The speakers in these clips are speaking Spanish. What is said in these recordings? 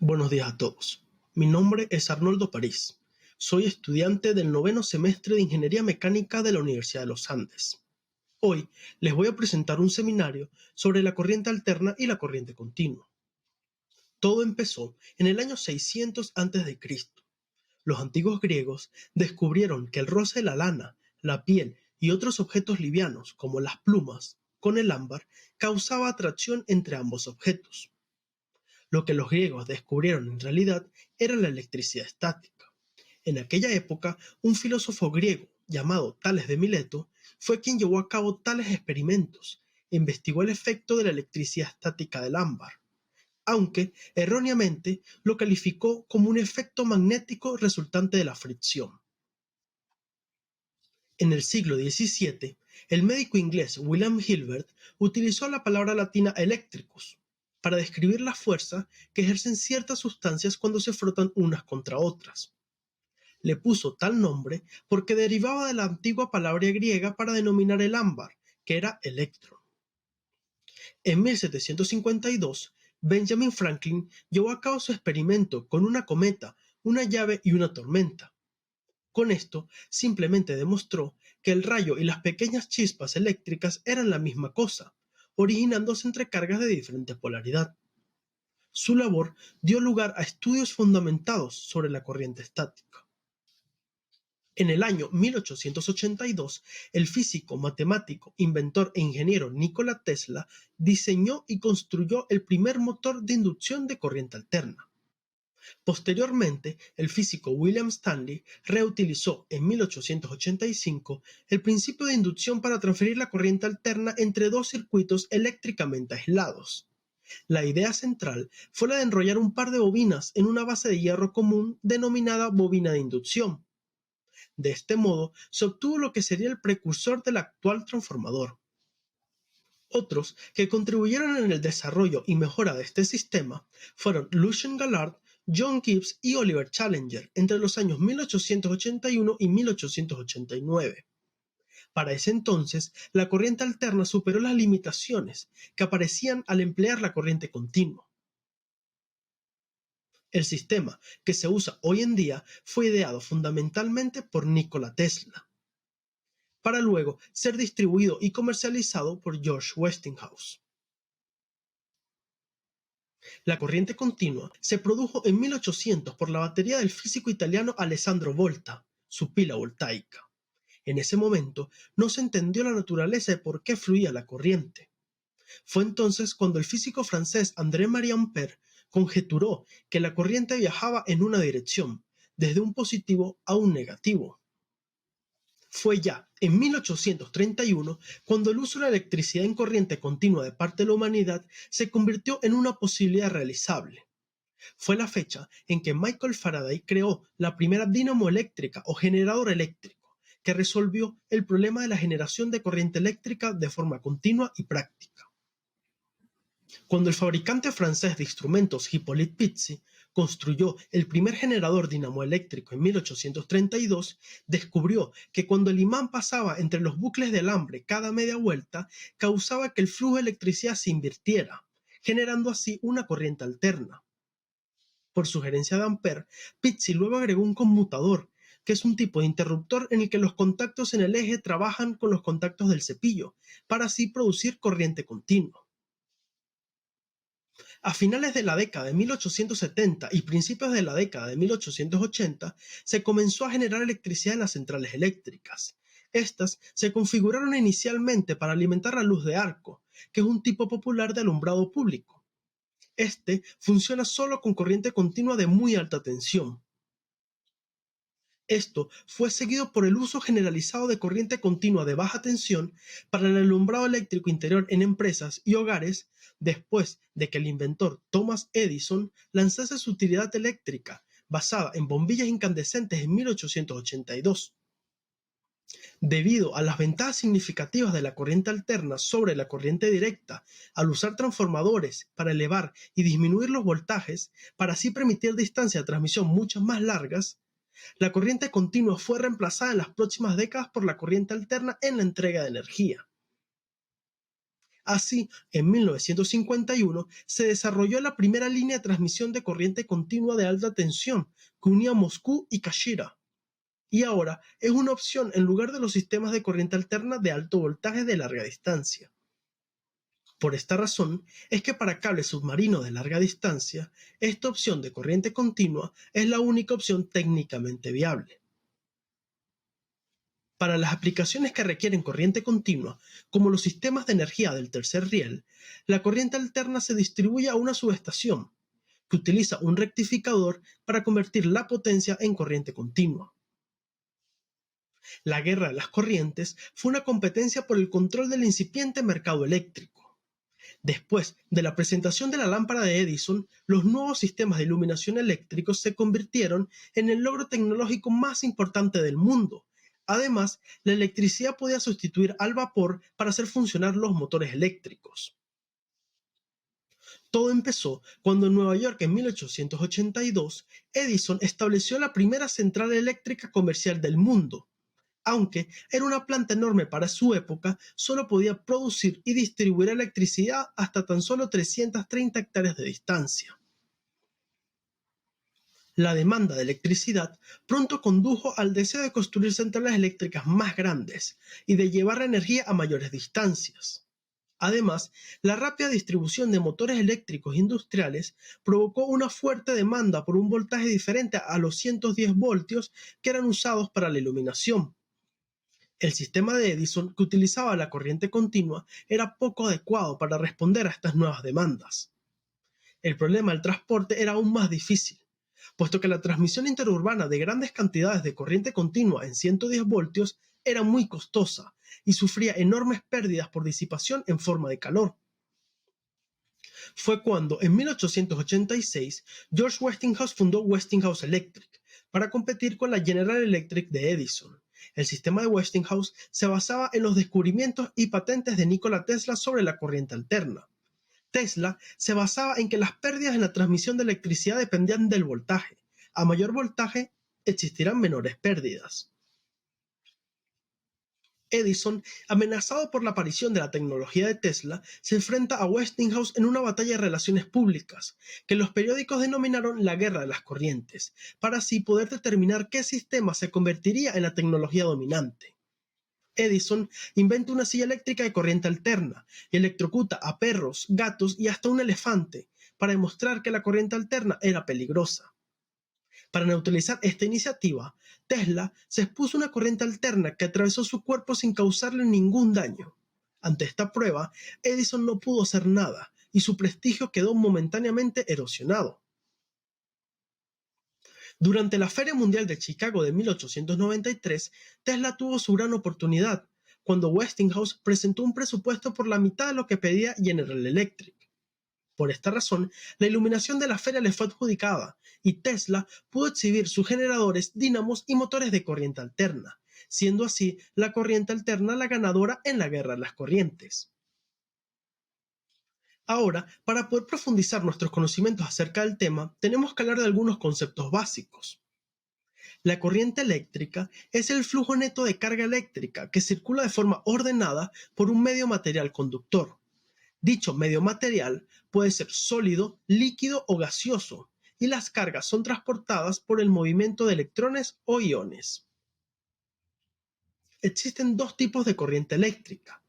Buenos días a todos. Mi nombre es Arnoldo París. Soy estudiante del noveno semestre de Ingeniería Mecánica de la Universidad de los Andes. Hoy les voy a presentar un seminario sobre la corriente alterna y la corriente continua. Todo empezó en el año 600 a.C. Los antiguos griegos descubrieron que el roce de la lana, la piel y otros objetos livianos, como las plumas, con el ámbar, causaba atracción entre ambos objetos. Lo que los griegos descubrieron en realidad era la electricidad estática. En aquella época, un filósofo griego llamado Tales de Mileto fue quien llevó a cabo tales experimentos e investigó el efecto de la electricidad estática del ámbar, aunque erróneamente lo calificó como un efecto magnético resultante de la fricción. En el siglo XVII, el médico inglés William Hilbert utilizó la palabra latina electricus para describir la fuerza que ejercen ciertas sustancias cuando se frotan unas contra otras. Le puso tal nombre porque derivaba de la antigua palabra griega para denominar el ámbar, que era electron. En 1752, Benjamin Franklin llevó a cabo su experimento con una cometa, una llave y una tormenta. Con esto, simplemente demostró que el rayo y las pequeñas chispas eléctricas eran la misma cosa, originándose entre cargas de diferente polaridad. Su labor dio lugar a estudios fundamentados sobre la corriente estática. En el año 1882, el físico, matemático, inventor e ingeniero Nikola Tesla diseñó y construyó el primer motor de inducción de corriente alterna. Posteriormente, el físico William Stanley reutilizó en 1885 el principio de inducción para transferir la corriente alterna entre dos circuitos eléctricamente aislados. La idea central fue la de enrollar un par de bobinas en una base de hierro común denominada bobina de inducción. De este modo, se obtuvo lo que sería el precursor del actual transformador. Otros que contribuyeron en el desarrollo y mejora de este sistema fueron Lucien Gallard, John Gibbs y Oliver Challenger entre los años 1881 y 1889. Para ese entonces, la corriente alterna superó las limitaciones que aparecían al emplear la corriente continua. El sistema que se usa hoy en día fue ideado fundamentalmente por Nikola Tesla, para luego ser distribuido y comercializado por George Westinghouse. La corriente continua se produjo en 1800 por la batería del físico italiano Alessandro Volta, su pila voltaica. En ese momento no se entendió la naturaleza de por qué fluía la corriente. Fue entonces cuando el físico francés André-Marie Ampère conjeturó que la corriente viajaba en una dirección, desde un positivo a un negativo. Fue ya en 1831 cuando el uso de la electricidad en corriente continua de parte de la humanidad se convirtió en una posibilidad realizable. Fue la fecha en que Michael Faraday creó la primera dínamo eléctrica o generador eléctrico, que resolvió el problema de la generación de corriente eléctrica de forma continua y práctica. Cuando el fabricante francés de instrumentos Hippolyte Pizzi construyó el primer generador dinamoeléctrico en 1832, descubrió que cuando el imán pasaba entre los bucles de alambre cada media vuelta, causaba que el flujo de electricidad se invirtiera, generando así una corriente alterna. Por sugerencia de Ampère, Pizzi luego agregó un conmutador, que es un tipo de interruptor en el que los contactos en el eje trabajan con los contactos del cepillo, para así producir corriente continua. A finales de la década de 1870 y principios de la década de 1880 se comenzó a generar electricidad en las centrales eléctricas. Estas se configuraron inicialmente para alimentar la luz de arco, que es un tipo popular de alumbrado público. Este funciona solo con corriente continua de muy alta tensión. Esto fue seguido por el uso generalizado de corriente continua de baja tensión para el alumbrado eléctrico interior en empresas y hogares después de que el inventor Thomas Edison lanzase su utilidad eléctrica basada en bombillas incandescentes en 1882. Debido a las ventajas significativas de la corriente alterna sobre la corriente directa, al usar transformadores para elevar y disminuir los voltajes, para así permitir distancias de transmisión mucho más largas, la corriente continua fue reemplazada en las próximas décadas por la corriente alterna en la entrega de energía. Así, en 1951 se desarrolló la primera línea de transmisión de corriente continua de alta tensión que unía Moscú y Kashira, y ahora es una opción en lugar de los sistemas de corriente alterna de alto voltaje de larga distancia. Por esta razón es que para cables submarinos de larga distancia, esta opción de corriente continua es la única opción técnicamente viable. Para las aplicaciones que requieren corriente continua, como los sistemas de energía del tercer riel, la corriente alterna se distribuye a una subestación, que utiliza un rectificador para convertir la potencia en corriente continua. La guerra de las corrientes fue una competencia por el control del incipiente mercado eléctrico. Después de la presentación de la lámpara de Edison, los nuevos sistemas de iluminación eléctricos se convirtieron en el logro tecnológico más importante del mundo. Además, la electricidad podía sustituir al vapor para hacer funcionar los motores eléctricos. Todo empezó cuando en Nueva York en 1882, Edison estableció la primera central eléctrica comercial del mundo. Aunque era una planta enorme para su época, solo podía producir y distribuir electricidad hasta tan solo 330 hectáreas de distancia. La demanda de electricidad pronto condujo al deseo de construir centrales eléctricas más grandes y de llevar la energía a mayores distancias. Además, la rápida distribución de motores eléctricos industriales provocó una fuerte demanda por un voltaje diferente a los 110 voltios que eran usados para la iluminación. El sistema de Edison, que utilizaba la corriente continua, era poco adecuado para responder a estas nuevas demandas. El problema del transporte era aún más difícil, puesto que la transmisión interurbana de grandes cantidades de corriente continua en 110 voltios era muy costosa y sufría enormes pérdidas por disipación en forma de calor. Fue cuando, en 1886, George Westinghouse fundó Westinghouse Electric para competir con la General Electric de Edison. El sistema de Westinghouse se basaba en los descubrimientos y patentes de Nikola Tesla sobre la corriente alterna. Tesla se basaba en que las pérdidas en la transmisión de electricidad dependían del voltaje. A mayor voltaje, existirán menores pérdidas. Edison, amenazado por la aparición de la tecnología de Tesla, se enfrenta a Westinghouse en una batalla de relaciones públicas, que los periódicos denominaron la Guerra de las Corrientes, para así poder determinar qué sistema se convertiría en la tecnología dominante. Edison inventa una silla eléctrica de corriente alterna y electrocuta a perros, gatos y hasta un elefante, para demostrar que la corriente alterna era peligrosa. Para neutralizar esta iniciativa, Tesla se expuso una corriente alterna que atravesó su cuerpo sin causarle ningún daño. Ante esta prueba, Edison no pudo hacer nada y su prestigio quedó momentáneamente erosionado. Durante la Feria Mundial de Chicago de 1893, Tesla tuvo su gran oportunidad, cuando Westinghouse presentó un presupuesto por la mitad de lo que pedía General Electric. Por esta razón, la iluminación de la feria le fue adjudicada y Tesla pudo exhibir sus generadores, dínamos y motores de corriente alterna, siendo así la corriente alterna la ganadora en la guerra de las corrientes. Ahora, para poder profundizar nuestros conocimientos acerca del tema, tenemos que hablar de algunos conceptos básicos. La corriente eléctrica es el flujo neto de carga eléctrica que circula de forma ordenada por un medio material conductor. Dicho medio material puede ser sólido, líquido o gaseoso, y las cargas son transportadas por el movimiento de electrones o iones. Existen dos tipos de corriente eléctrica.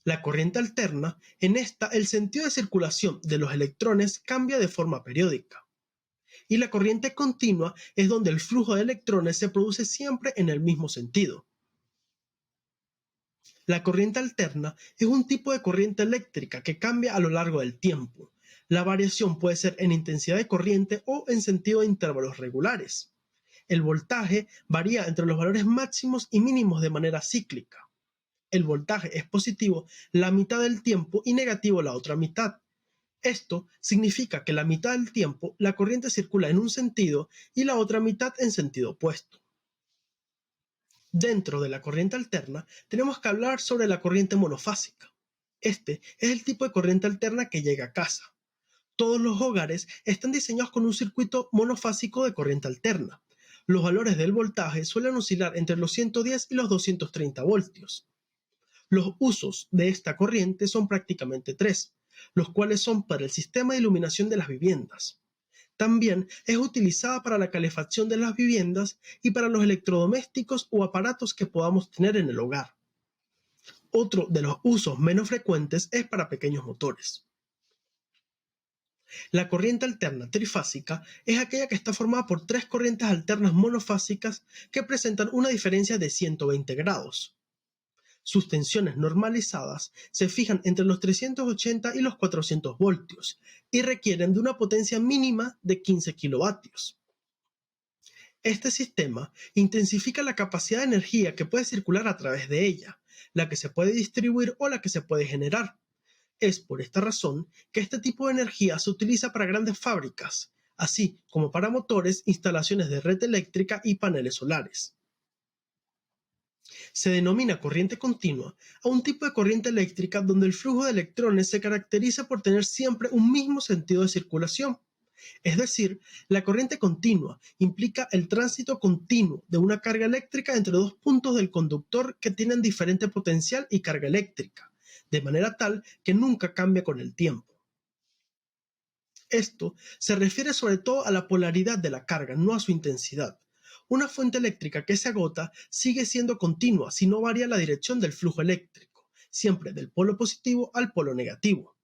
La corriente alterna, en esta el sentido de circulación de los electrones cambia de forma periódica. Y la corriente continua es donde el flujo de electrones se produce siempre en el mismo sentido. La corriente alterna es un tipo de corriente eléctrica que cambia a lo largo del tiempo. La variación puede ser en intensidad de corriente o en sentido de intervalos regulares. El voltaje varía entre los valores máximos y mínimos de manera cíclica. El voltaje es positivo la mitad del tiempo y negativo la otra mitad. Esto significa que la mitad del tiempo la corriente circula en un sentido y la otra mitad en sentido opuesto. Dentro de la corriente alterna, tenemos que hablar sobre la corriente monofásica. Este es el tipo de corriente alterna que llega a casa. Todos los hogares están diseñados con un circuito monofásico de corriente alterna. Los valores del voltaje suelen oscilar entre los 110 y los 230 voltios. Los usos de esta corriente son prácticamente tres, los cuales son para el sistema de iluminación de las viviendas. También es utilizada para la calefacción de las viviendas y para los electrodomésticos o aparatos que podamos tener en el hogar. Otro de los usos menos frecuentes es para pequeños motores. La corriente alterna trifásica es aquella que está formada por tres corrientes alternas monofásicas que presentan una diferencia de 120 grados. Sus tensiones normalizadas se fijan entre los 380 y los 400 voltios y requieren de una potencia mínima de 15 kilovatios. Este sistema intensifica la capacidad de energía que puede circular a través de ella, la que se puede distribuir o la que se puede generar. Es por esta razón que este tipo de energía se utiliza para grandes fábricas, así como para motores, instalaciones de red eléctrica y paneles solares. Se denomina corriente continua a un tipo de corriente eléctrica donde el flujo de electrones se caracteriza por tener siempre un mismo sentido de circulación. Es decir, la corriente continua implica el tránsito continuo de una carga eléctrica entre dos puntos del conductor que tienen diferente potencial y carga eléctrica, de manera tal que nunca cambia con el tiempo. Esto se refiere sobre todo a la polaridad de la carga, no a su intensidad. Una fuente eléctrica que se agota sigue siendo continua si no varía la dirección del flujo eléctrico, siempre del polo positivo al polo negativo.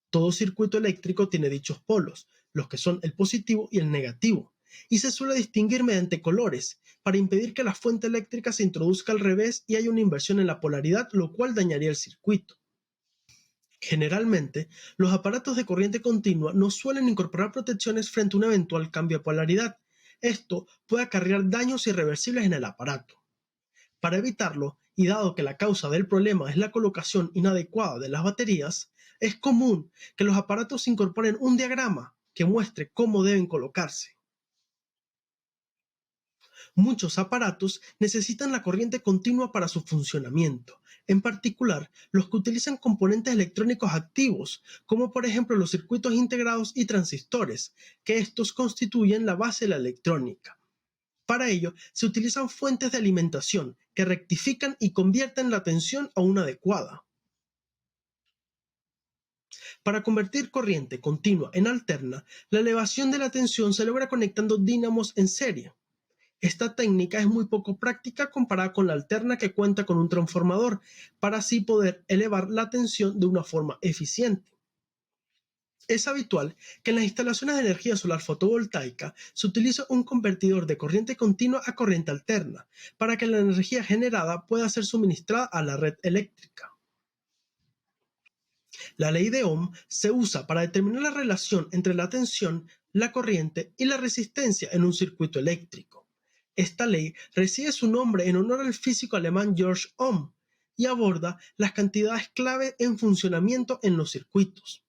Todo circuito eléctrico tiene dichos polos, los que son el positivo y el negativo, y se suele distinguir mediante colores, para impedir que la fuente eléctrica se introduzca al revés y haya una inversión en la polaridad, lo cual dañaría el circuito. Generalmente, los aparatos de corriente continua no suelen incorporar protecciones frente a un eventual cambio de polaridad. Esto puede acarrear daños irreversibles en el aparato. Para evitarlo, y dado que la causa del problema es la colocación inadecuada de las baterías, es común que los aparatos incorporen un diagrama que muestre cómo deben colocarse. Muchos aparatos necesitan la corriente continua para su funcionamiento, en particular los que utilizan componentes electrónicos activos, como por ejemplo los circuitos integrados y transistores, que estos constituyen la base de la electrónica. Para ello, se utilizan fuentes de alimentación que rectifican y convierten la tensión a una adecuada. Para convertir corriente continua en alterna, la elevación de la tensión se logra conectando dínamos en serie. Esta técnica es muy poco práctica comparada con la alterna que cuenta con un transformador, para así poder elevar la tensión de una forma eficiente. Es habitual que en las instalaciones de energía solar fotovoltaica se utilice un convertidor de corriente continua a corriente alterna, para que la energía generada pueda ser suministrada a la red eléctrica. La ley de Ohm se usa para determinar la relación entre la tensión, la corriente y la resistencia en un circuito eléctrico. Esta ley recibe su nombre en honor al físico alemán Georg Ohm y aborda las cantidades clave en funcionamiento en los circuitos.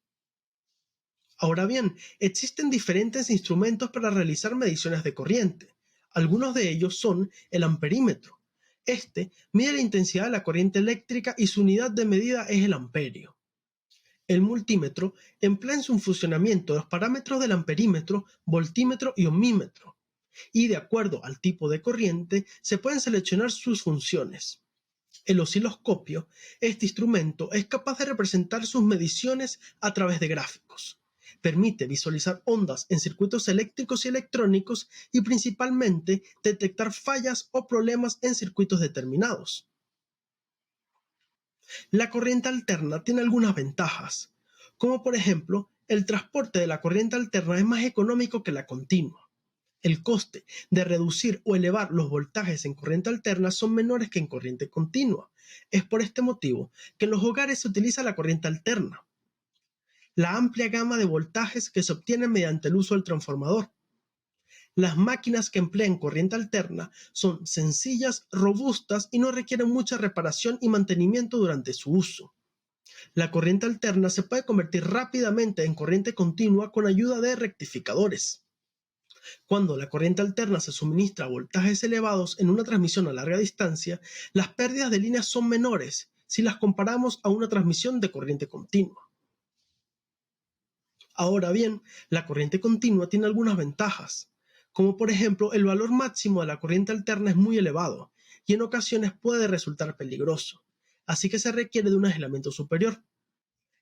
Ahora bien, existen diferentes instrumentos para realizar mediciones de corriente. Algunos de ellos son el amperímetro. Este mide la intensidad de la corriente eléctrica y su unidad de medida es el amperio. El multímetro emplea en su funcionamiento los parámetros del amperímetro, voltímetro y ohmímetro, y de acuerdo al tipo de corriente se pueden seleccionar sus funciones. El osciloscopio, este instrumento, es capaz de representar sus mediciones a través de gráficos. Permite visualizar ondas en circuitos eléctricos y electrónicos y principalmente detectar fallas o problemas en circuitos determinados. La corriente alterna tiene algunas ventajas, como por ejemplo, el transporte de la corriente alterna es más económico que la continua. El coste de reducir o elevar los voltajes en corriente alterna son menores que en corriente continua. Es por este motivo que en los hogares se utiliza la corriente alterna. La amplia gama de voltajes que se obtienen mediante el uso del transformador. Las máquinas que emplean corriente alterna son sencillas, robustas y no requieren mucha reparación y mantenimiento durante su uso. La corriente alterna se puede convertir rápidamente en corriente continua con ayuda de rectificadores. Cuando la corriente alterna se suministra a voltajes elevados en una transmisión a larga distancia, las pérdidas de líneas son menores si las comparamos a una transmisión de corriente continua. Ahora bien, la corriente continua tiene algunas ventajas, como por ejemplo el valor máximo de la corriente alterna es muy elevado y en ocasiones puede resultar peligroso. así que se requiere de un aislamiento superior.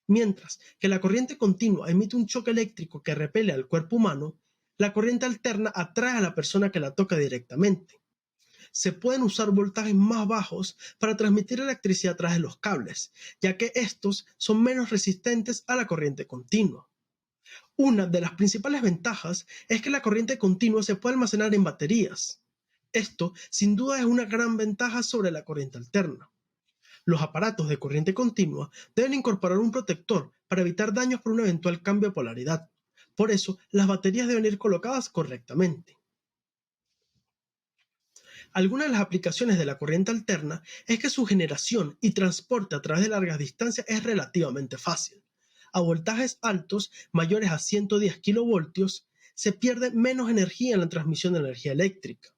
Mientras que la corriente continua emite un choque eléctrico que repele al cuerpo humano, la corriente alterna atrae a la persona que la toca directamente. Se pueden usar voltajes más bajos para transmitir electricidad a través de los cables, ya que estos son menos resistentes a la corriente continua. Una de las principales ventajas es que la corriente continua se puede almacenar en baterías. Esto, sin duda, es una gran ventaja sobre la corriente alterna. Los aparatos de corriente continua deben incorporar un protector para evitar daños por un eventual cambio de polaridad. Por eso, las baterías deben ir colocadas correctamente. Algunas de las aplicaciones de la corriente alterna es que su generación y transporte a través de largas distancias es relativamente fácil. A voltajes altos, mayores a 110 kilovoltios, se pierde menos energía en la transmisión de energía eléctrica.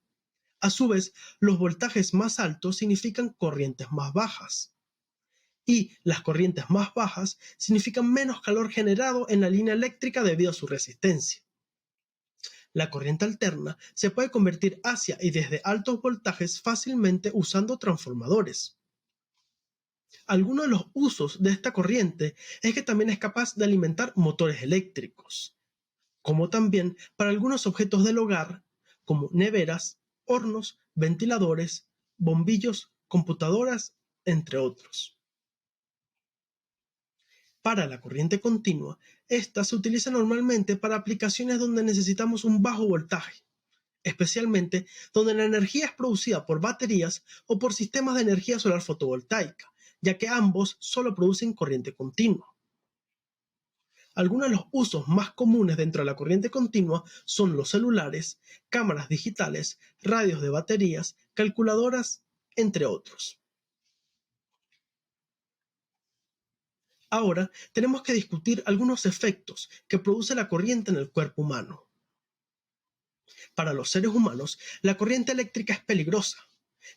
A su vez, los voltajes más altos significan corrientes más bajas. Y las corrientes más bajas significan menos calor generado en la línea eléctrica debido a su resistencia. La corriente alterna se puede convertir hacia y desde altos voltajes fácilmente usando transformadores. Algunos de los usos de esta corriente es que también es capaz de alimentar motores eléctricos, como también para algunos objetos del hogar, como neveras, hornos, ventiladores, bombillos, computadoras, entre otros. Para la corriente continua, esta se utiliza normalmente para aplicaciones donde necesitamos un bajo voltaje, especialmente donde la energía es producida por baterías o por sistemas de energía solar fotovoltaica, ya que ambos solo producen corriente continua. Algunos de los usos más comunes dentro de la corriente continua son los celulares, cámaras digitales, radios de baterías, calculadoras, entre otros. Ahora tenemos que discutir algunos efectos que produce la corriente en el cuerpo humano. Para los seres humanos, la corriente eléctrica es peligrosa,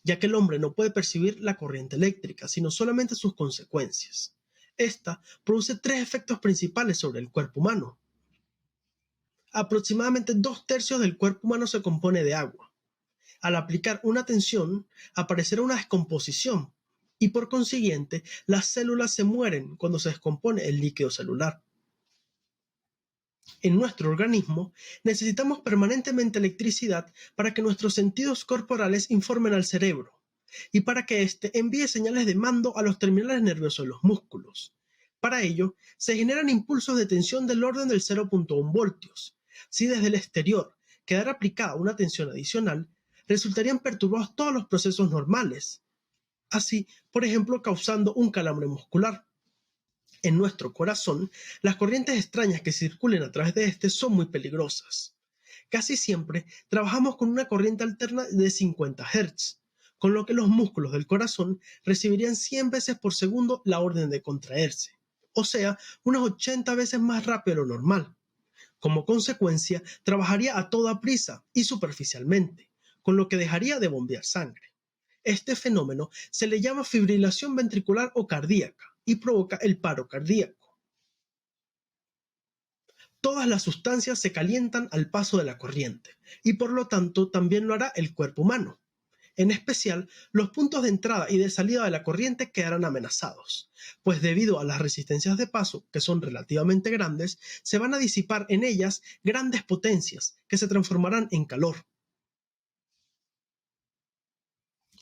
ya que el hombre no puede percibir la corriente eléctrica, sino solamente sus consecuencias. Esta produce tres efectos principales sobre el cuerpo humano. Aproximadamente 2/3 del cuerpo humano se compone de agua. Al aplicar una tensión, aparecerá una descomposición y por consiguiente las células se mueren cuando se descompone el líquido celular. En nuestro organismo necesitamos permanentemente electricidad para que nuestros sentidos corporales informen al cerebro y para que éste envíe señales de mando a los terminales nerviosos de los músculos. Para ello, se generan impulsos de tensión del orden del 0.1 voltios. Si desde el exterior quedara aplicada una tensión adicional, resultarían perturbados todos los procesos normales, así, por ejemplo, causando un calambre muscular. En nuestro corazón, las corrientes extrañas que circulen a través de este son muy peligrosas. Casi siempre trabajamos con una corriente alterna de 50 Hz, con lo que los músculos del corazón recibirían 100 veces por segundo la orden de contraerse, o sea, unas 80 veces más rápido de lo normal. Como consecuencia, trabajaría a toda prisa y superficialmente, con lo que dejaría de bombear sangre. Este fenómeno se le llama fibrilación ventricular o cardíaca y provoca el paro cardíaco. Todas las sustancias se calientan al paso de la corriente y por lo tanto también lo hará el cuerpo humano. En especial, los puntos de entrada y de salida de la corriente quedarán amenazados, pues debido a las resistencias de paso, que son relativamente grandes, se van a disipar en ellas grandes potencias que se transformarán en calor.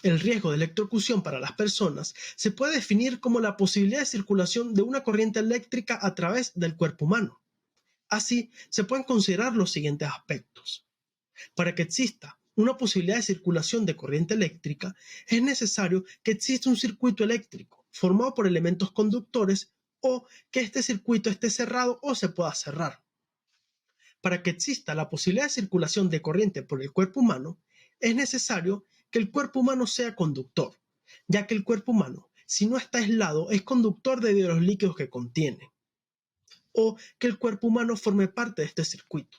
El riesgo de electrocución para las personas se puede definir como la posibilidad de circulación de una corriente eléctrica a través del cuerpo humano. Así, se pueden considerar los siguientes aspectos. Para que exista una posibilidad de circulación de corriente eléctrica, es necesario que exista un circuito eléctrico formado por elementos conductores o que este circuito esté cerrado o se pueda cerrar. Para que exista la posibilidad de circulación de corriente por el cuerpo humano, es necesario que el cuerpo humano sea conductor, ya que el cuerpo humano, si no está aislado, es conductor debido a los líquidos que contiene, o que el cuerpo humano forme parte de este circuito.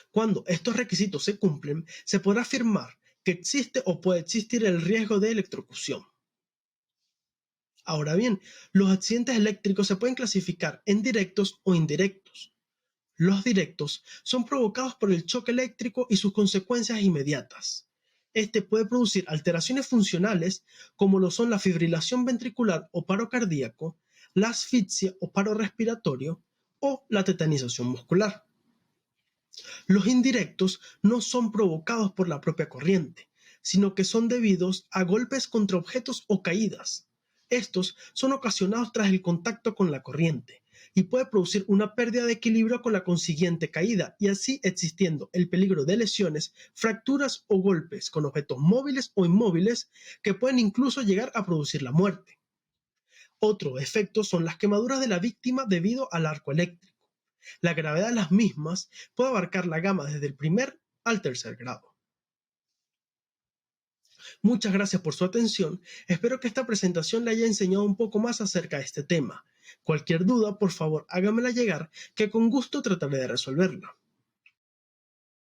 Cuando estos requisitos se cumplen, se podrá afirmar que existe o puede existir el riesgo de electrocución. Ahora bien, los accidentes eléctricos se pueden clasificar en directos o indirectos. Los directos son provocados por el choque eléctrico y sus consecuencias inmediatas. Este puede producir alteraciones funcionales como lo son la fibrilación ventricular o paro cardíaco, la asfixia o paro respiratorio o la tetanización muscular. Los indirectos no son provocados por la propia corriente, sino que son debidos a golpes contra objetos o caídas. Estos son ocasionados tras el contacto con la corriente y puede producir una pérdida de equilibrio con la consiguiente caída y así existiendo el peligro de lesiones, fracturas o golpes con objetos móviles o inmóviles que pueden incluso llegar a producir la muerte. Otro efecto son las quemaduras de la víctima debido al arco eléctrico. La gravedad de las mismas puede abarcar la gama desde el primer al tercer grado. Muchas gracias por su atención. Espero que esta presentación le haya enseñado un poco más acerca de este tema. Cualquier duda, por favor, hágamela llegar, que con gusto trataré de resolverla.